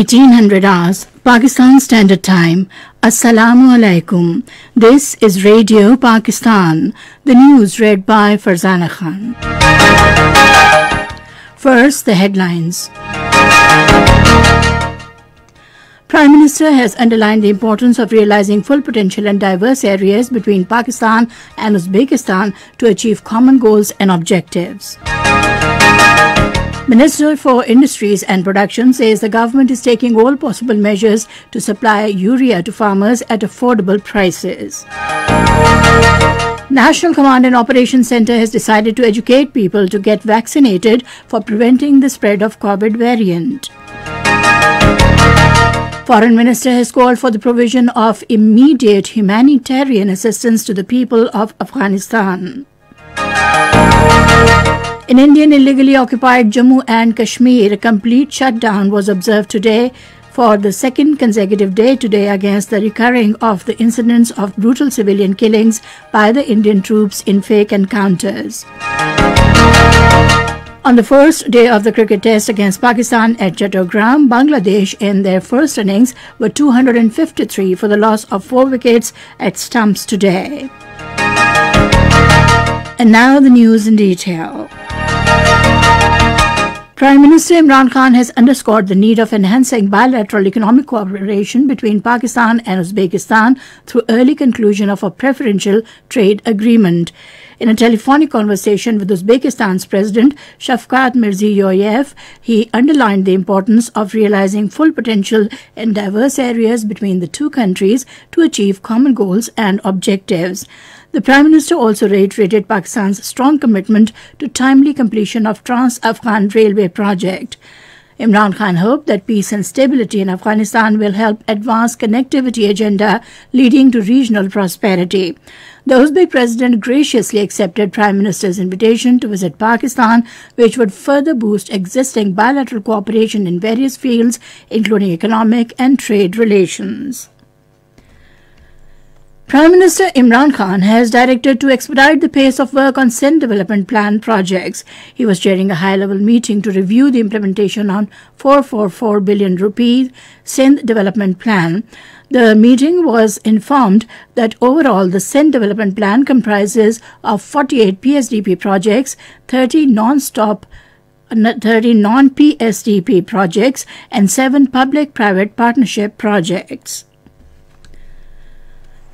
1800 hours, Pakistan Standard Time. Assalamu alaikum. This is Radio Pakistan. The news read by Farzana Khan. First, the headlines. Prime Minister has underlined the importance of realizing full potential in diverse areas between Pakistan and Uzbekistan to achieve common goals and objectives. Minister for Industries and Production says the government is taking all possible measures to supply urea to farmers at affordable prices. National Command and Operations Centre has decided to educate people to get vaccinated for preventing the spread of COVID variant. Foreign Minister has called for the provision of immediate humanitarian assistance to the people of Afghanistan. In Indian illegally occupied Jammu and Kashmir, a complete shutdown was observed today for the second consecutive day today against the recurring of the incidents of brutal civilian killings by the Indian troops in fake encounters. On the first day of the cricket test against Pakistan at Chattogram, Bangladesh in their first innings were 253 for the loss of 4 wickets at stumps today. And now the news in detail. Prime Minister Imran Khan has underscored the need of enhancing bilateral economic cooperation between Pakistan and Uzbekistan through early conclusion of a preferential trade agreement. In a telephonic conversation with Uzbekistan's President Shavkat Mirziyoyev, he underlined the importance of realizing full potential in diverse areas between the two countries to achieve common goals and objectives. The Prime Minister also reiterated Pakistan's strong commitment to timely completion of Trans-Afghan Railway project. Imran Khan hoped that peace and stability in Afghanistan will help advance connectivity agenda leading to regional prosperity. The Uzbek President graciously accepted Prime Minister's invitation to visit Pakistan, which would further boost existing bilateral cooperation in various fields, including economic and trade relations. Prime Minister Imran Khan has directed to expedite the pace of work on Sindh Development Plan projects. He was chairing a high-level meeting to review the implementation on 444 billion rupees Sindh Development Plan. The meeting was informed that overall the Sindh Development Plan comprises of 48 PSDP projects, 30 non-PSDP projects and 7 public-private partnership projects.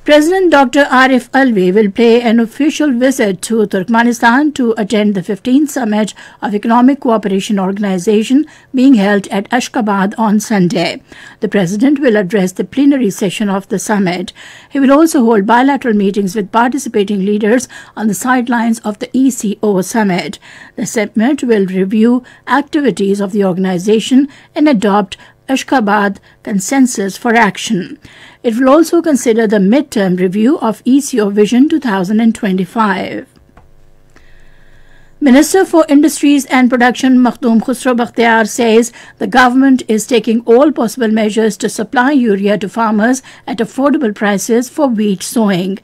President Dr. Arif Alvi will pay an official visit to Turkmenistan to attend the 15th Summit of Economic Cooperation Organization being held at Ashgabat on Sunday. The President will address the plenary session of the summit. He will also hold bilateral meetings with participating leaders on the sidelines of the ECO summit. The summit will review activities of the organization and adopt Ashgabat Consensus for Action. It will also consider the mid-term review of ECO Vision 2025. Minister for Industries and Production Makhdoom Khusro Bakhtiar says the government is taking all possible measures to supply urea to farmers at affordable prices for wheat sowing.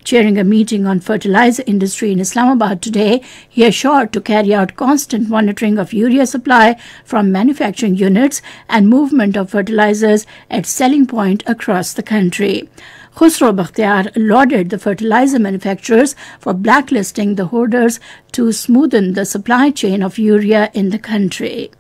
Chairing a meeting on fertilizer industry in Islamabad today, he assured to carry out constant monitoring of urea supply from manufacturing units and movement of fertilizers at selling point across the country. Khusro Bakhtiar lauded the fertilizer manufacturers for blacklisting the hoarders to smoothen the supply chain of urea in the country.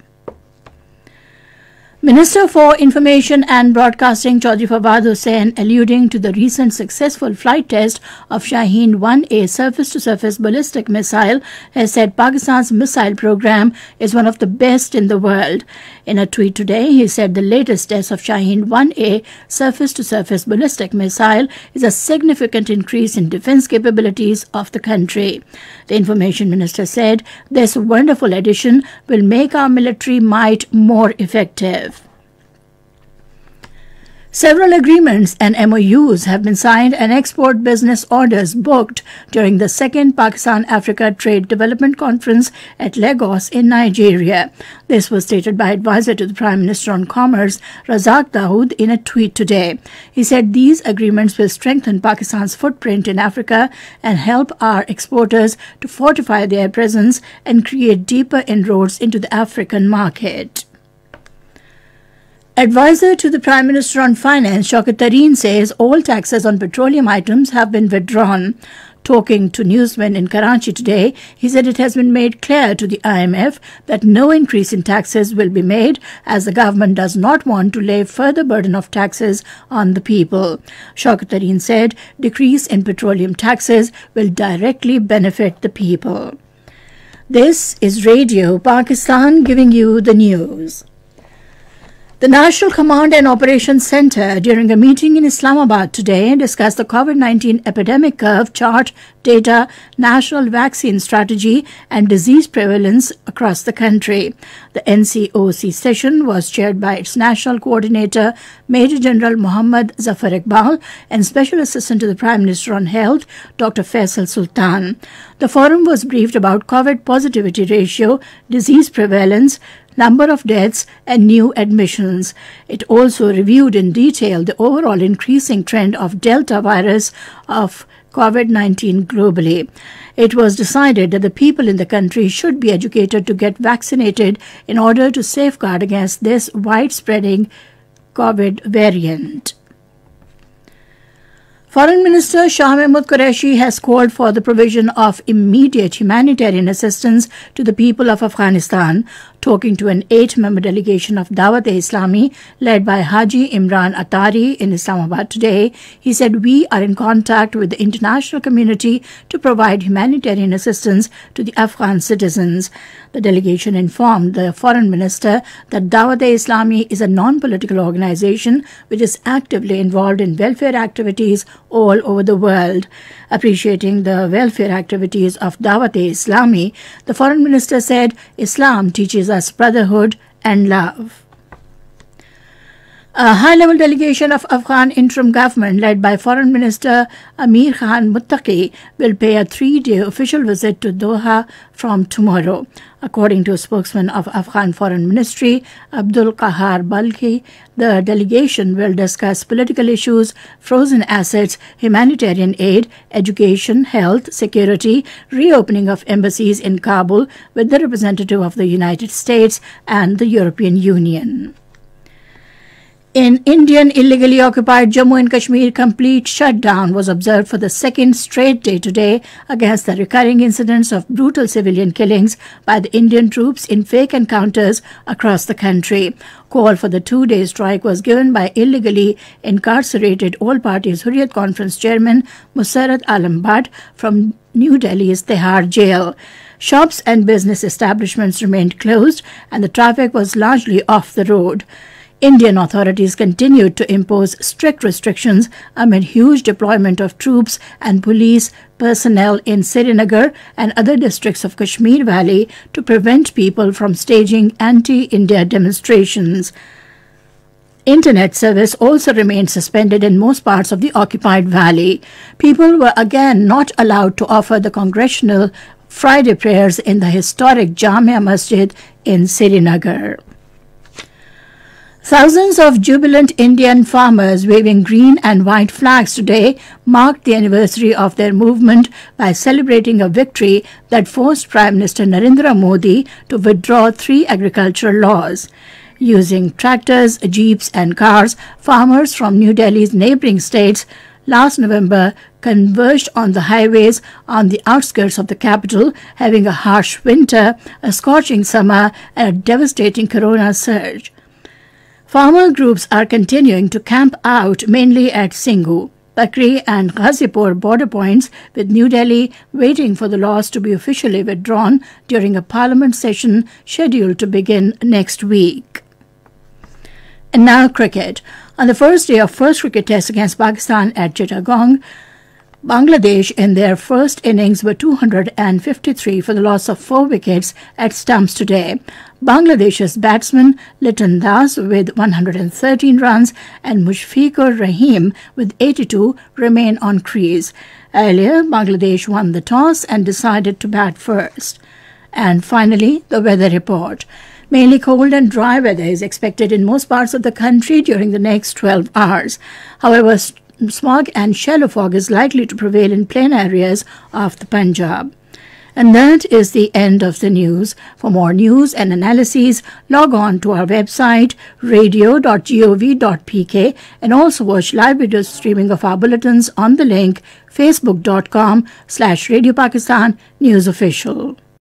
Minister for Information and Broadcasting Chaudhry Fawad Hussain, alluding to the recent successful flight test of Shaheen 1A surface-to-surface ballistic missile, has said Pakistan's missile program is one of the best in the world. In a tweet today, he said the latest test of Shaheen 1A surface-to-surface ballistic missile is a significant increase in defense capabilities of the country. The Information Minister said this wonderful addition will make our military might more effective. Several agreements and MOUs have been signed and export business orders booked during the second Pakistan-Africa Trade Development Conference at Lagos in Nigeria. This was stated by advisor to the Prime Minister on Commerce, Razak Dawood, in a tweet today. He said these agreements will strengthen Pakistan's footprint in Africa and help our exporters to fortify their presence and create deeper inroads into the African market. Advisor to the Prime Minister on Finance, Shaukat Tareen, says all taxes on petroleum items have been withdrawn. Talking to newsmen in Karachi today, he said it has been made clear to the IMF that no increase in taxes will be made as the government does not want to lay further burden of taxes on the people. Shaukat Tareen said decrease in petroleum taxes will directly benefit the people. This is Radio Pakistan giving you the news. The National Command and Operations Centre, during a meeting in Islamabad today, discussed the COVID-19 epidemic curve chart, data, national vaccine strategy and disease prevalence across the country. The NCOC session was chaired by its National Coordinator, Major General Muhammad Zafar Iqbal, and Special Assistant to the Prime Minister on Health, Dr. Faisal Sultan. The forum was briefed about COVID positivity ratio, disease prevalence, number of deaths and new admissions. It also reviewed in detail the overall increasing trend of Delta virus of COVID-19 globally. It was decided that the people in the country should be educated to get vaccinated in order to safeguard against this widespreading COVID variant. Foreign Minister Shah Mahmood Qureshi has called for the provision of immediate humanitarian assistance to the people of Afghanistan. Talking to an 8-member delegation of Dawat-e-Islami led by Haji Imran Atari in Islamabad today, he said, "We are in contact with the international community to provide humanitarian assistance to the Afghan citizens." The delegation informed the Foreign Minister that Dawat-e-Islami is a non-political organization which is actively involved in welfare activities all over the world. Appreciating the welfare activities of Dawat-e-Islami, the Foreign Minister said, "Islam teaches us brotherhood and love." A high-level delegation of Afghan interim government led by Foreign Minister Amir Khan Muttaqi will pay a 3-day official visit to Doha from tomorrow. According to a spokesman of Afghan Foreign Ministry, Abdul Qahar Balkhi, the delegation will discuss political issues, frozen assets, humanitarian aid, education, health, security, reopening of embassies in Kabul with the representative of the United States and the European Union. In Indian illegally occupied Jammu and Kashmir, complete shutdown was observed for the second straight day today against the recurring incidents of brutal civilian killings by the Indian troops in fake encounters across the country. Call for the 2-day strike was given by illegally incarcerated All Parties Hurriyat Conference Chairman Musarrat Alam Bhatt from New Delhi's Tihar jail. Shops and business establishments remained closed and the traffic was largely off the road. Indian authorities continued to impose strict restrictions amid huge deployment of troops and police personnel in Srinagar and other districts of Kashmir Valley to prevent people from staging anti-India demonstrations. Internet service also remained suspended in most parts of the occupied valley. People were again not allowed to offer the congressional Friday prayers in the historic Jamia Masjid in Srinagar. Thousands of jubilant Indian farmers waving green and white flags today marked the anniversary of their movement by celebrating a victory that forced Prime Minister Narendra Modi to withdraw 3 agricultural laws. Using tractors, jeeps and cars, farmers from New Delhi's neighboring states last November converged on the highways on the outskirts of the capital, having a harsh winter, a scorching summer and a devastating corona surge. Farmer groups are continuing to camp out mainly at Singhu, Bakri and Ghazipur border points, with New Delhi waiting for the laws to be officially withdrawn during a parliament session scheduled to begin next week. And now cricket. On the first day of first cricket test against Pakistan at Chittagong, Bangladesh in their first innings were 253 for the loss of 4 wickets at stumps today. Bangladesh's batsman Liton Das with 113 runs and Mushfiqur Rahim with 82 remain on crease. Earlier, Bangladesh won the toss and decided to bat first. And finally, the weather report. Mainly cold and dry weather is expected in most parts of the country during the next 12 hours. However, smog and shallow fog is likely to prevail in plain areas of the Punjab. And that is the end of the news. For more news and analyses, log on to our website radio.gov.pk and also watch live video streaming of our bulletins on the link facebook.com/Radio Pakistan News Official.